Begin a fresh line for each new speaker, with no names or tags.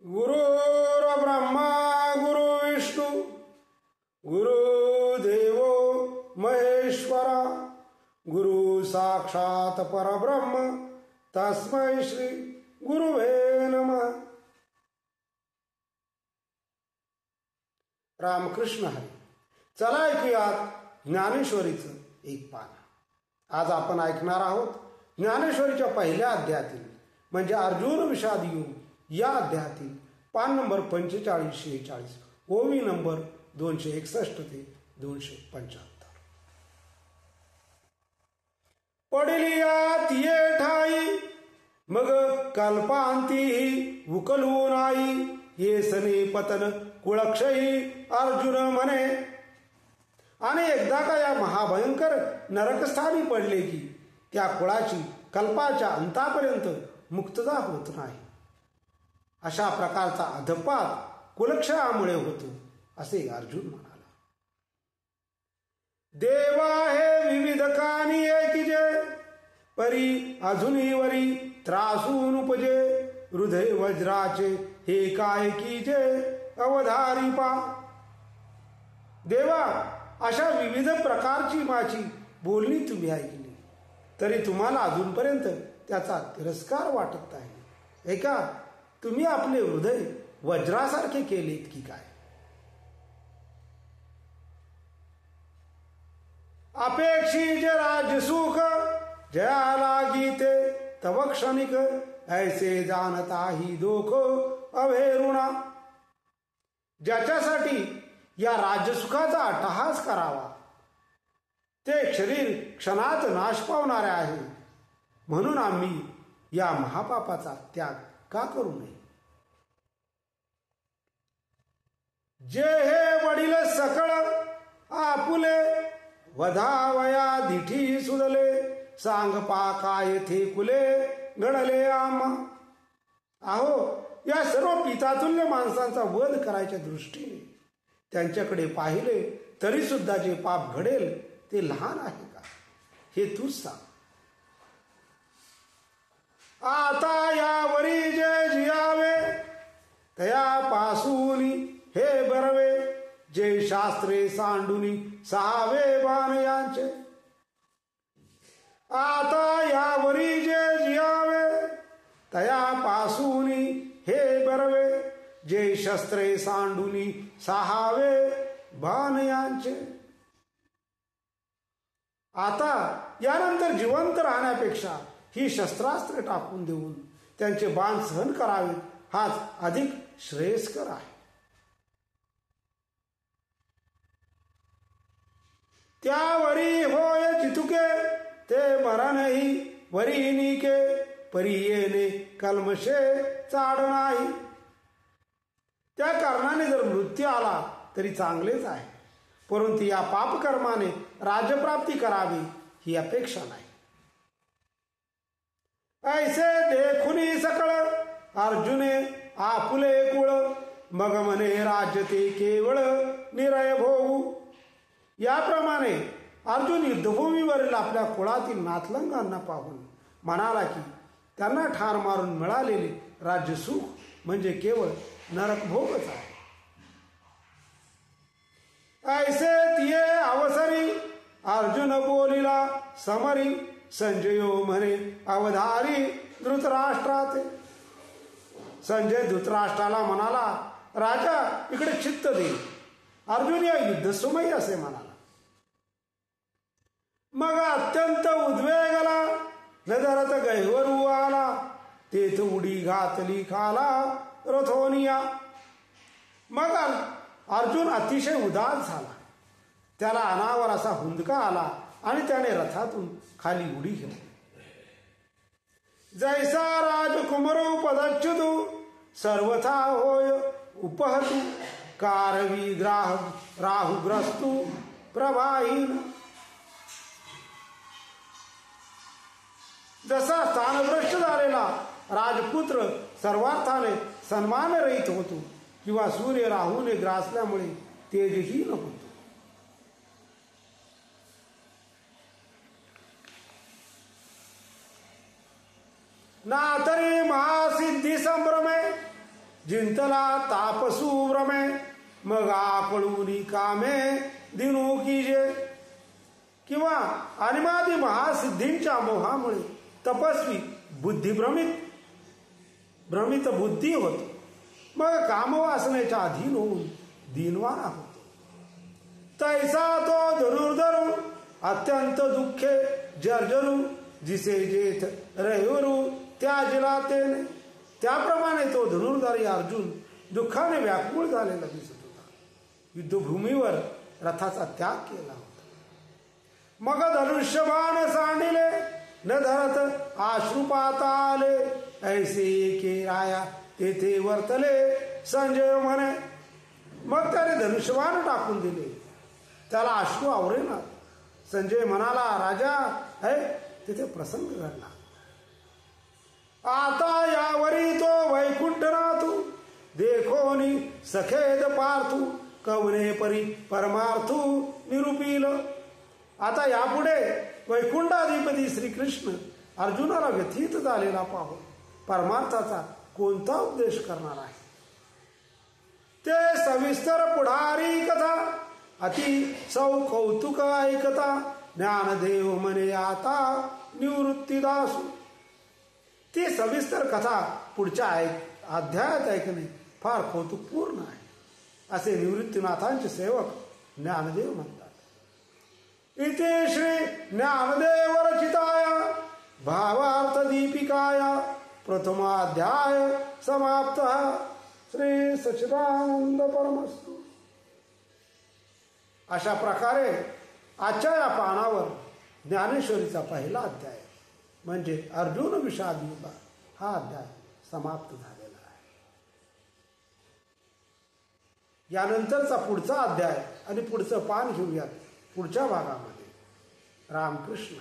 गुरुर्ब्रह्मा गुरुविष्णू गुरुदेवो महेश्वरा गुरु साक्षात परब्रह्म तस्मै श्री गुरुवे नमः. रामकृष्ण हरी. चला ऐकूयात ज्ञानेश्वरीचं एक पान. आज आपण ऐकणार आहोत ज्ञानेश्वरीच्या पहिल्या अध्यायातील म्हणजे अर्जुन विषाद योग या अध्यायातील पान नंबर 45-46, ओवी नंबर 261 ते 275. पडलिया तिये ठाई मग कल्पांती उकलून आई ये सने पतन कुळक्षयी अर्जुन म्हणे. आणि एकदा का या महाभयंकर नरकस्थानी पडले की त्या कुळाची कल्पाच्या अंतापर्यंत मुक्तता होत नाही. अशा प्रकारचा अधपात कुलक्षयामुळे होतो असे अर्जुन म्हणाला. देवा हे विविध कानी एकीजे परी अजूनही वरी त्रासून उपजे हृदय वज्राचे हे काय कीजे अवधारी पा. देवा, अशा विविध प्रकारची माझी बोलणी तुम्ही ऐकली तरी तुम्हाला अजूनपर्यंत त्याचा तिरस्कार वाटत आहे. ऐका, तुम्ही आपले हृदय वज्रासारखे केलेत की काय. अपेक्षी राजसुख जया लागीते तव क्षणिक ऐसे जाणता ही दोख अभेरुणा. ज्याच्यासाठी या राजसुखाचा अट्टहास करावा ते शरीर क्षणात नाश पावणारे आहे. म्हणून आम्ही या महापापाचा त्याग का करू नये. जे हे वडील सकळ आपुले वधावया दिठी सुदले सांग पाका येथे कुले घडले आम्हा. अहो, या सर्व पितातुल्य माणसांचा वध करायच्या दृष्टीने त्यांच्याकडे पाहिले तरी सुद्धा जे पाप घडेल ते लहान आहे का हे तूच सांग. आता यावरी जे जियावे तयापासून हे बरवे जे शास्त्रे सांडुनी सहावे बाण यांचे. आता यावरी जे जियावे तयापासून हे बरवे जे शस्त्रे सांडुनी सहावे बाण यांचे. आता यानंतर जिवंत राहण्यापेक्षा ही शस्त्रास्त्रे टाकून देऊन त्यांचे बाण सहन करावे हाच अधिक श्रेयस्कर आहे. त्यावरी होय चितुके ते मरणही वरी निके परी येणे कल्मशे चाड नाही. त्या कारणाने जर मृत्यू आला तरी चांगलेच आहे, परंतु या पापकर्माने राज्यप्राप्ती करावी ही अपेक्षा नाही. ऐसे देखुनी सकळ अर्जुने आपुले कुळ मग म्हणे राज्य ते केवळ निरय भोगू. याप्रमाणे अर्जुन युद्धभूमीवरील आपल्या कुळातील नाथलंगांना पाहून म्हणाला की त्यांना ठार मारून मिळालेले राज्य सुख म्हणजे केवळ नरकभोगच आहे. ऐसे तिये अवसरी अर्जुन बोलिला समरी संजयो म्हणे अवधारी धृतराष्ट्राचे. संजय धृतराष्ट्राला म्हणाला, राजा इकडे चित्त दे. अर्जुन या युद्धसमयी असे म्हणाला. मग अत्यंत उद्वेगला नजरत गैवरू आला तेथ उडी घातली खाला रथोनिया. मग अर्जुन अतिशय उदास झाला. त्याला अनावर असा हुंदका आला आणि त्याने रथातून खाली उडी घेतली. जैसा राजकुमारो पदच्युतु सर्वथा होय उपहतु कारवी राहुग्रस्तु प्रभाहीन. जसा स्थानभ्रष्ट झालेला राजपुत्र सर्वार्थाने सन्मानरहित होतो किंवा सूर्य राहूने ग्रासल्यामुळे तेजहीन होतो. ना तरी महासिद्धी संभ्रमे जिंतला तापसू भ्रमे मग आकळूनी कामे दिनू कीजे. किंवा अनिमादी महासिद्धींच्या मोहामुळे तपस्वी भ्रमित बुद्धी होतो. मग कामवासनेच्या अधीन होऊन दिनवाना होतो. तैसा तो धनुर्धरू अत्यंत दुःखे जर्जरू जिसे जेथ रहिवरू त्याजला तेने. त्याप्रमाणे तो धनुर्धारी अर्जुन दुःखाने व्याकुळ झालेला दिसत होता. युद्धभूमीवर रथाचा त्याग केला होता. मग धनुष्यबाण सांडिले न धरत आश्रुपात आले. ऐसे एके राया तेथे वर्तले संजय म्हणे. मग त्याने धनुष्यबाण टाकून दिले. त्याला अश्रू आवरेना. संजय म्हणाला, राजा है तिथे प्रसंग घडला. आता यावरी तो वैकुंठनाथू देखोनी सखेद पार्थू कवने परी परमार्थू निरूपिल. आता यापुढे वैकुंठाधिपती श्रीकृष्ण अर्जुनाला व्यथित झालेला पाहून परमार्थाचा कोणता उपदेश करणार आहे ते सविस्तर पुढारी कथा अति सौ कौतुक ऐकता. ज्ञानदेव म्हणे आता निवृत्तीदासू. ती सविस्तर कथा पुढच्या अध्यायात ऐकणे फार कौतुकपूर्ण आहे असे निवृत्तीनाथांचे सेवक ज्ञानदेव म्हणतात. इथे श्री ज्ञानदेव रचिताया भावार्थ दीपिकाया प्रथमाध्याय समाप्त. श्री सच्चिदानंद परमस्तु. अशा प्रकारे आजच्या या पानावर ज्ञानेश्वरीचा पहिला अध्याय म्हणजे अर्जुन विषाद युद्ध हा अध्याय समाप्त झालेला आहे. यानंतरचा पुढचा अध्याय आणि पुढचं पान घेऊयात पुढच्या भागामध्ये. रामकृष्ण.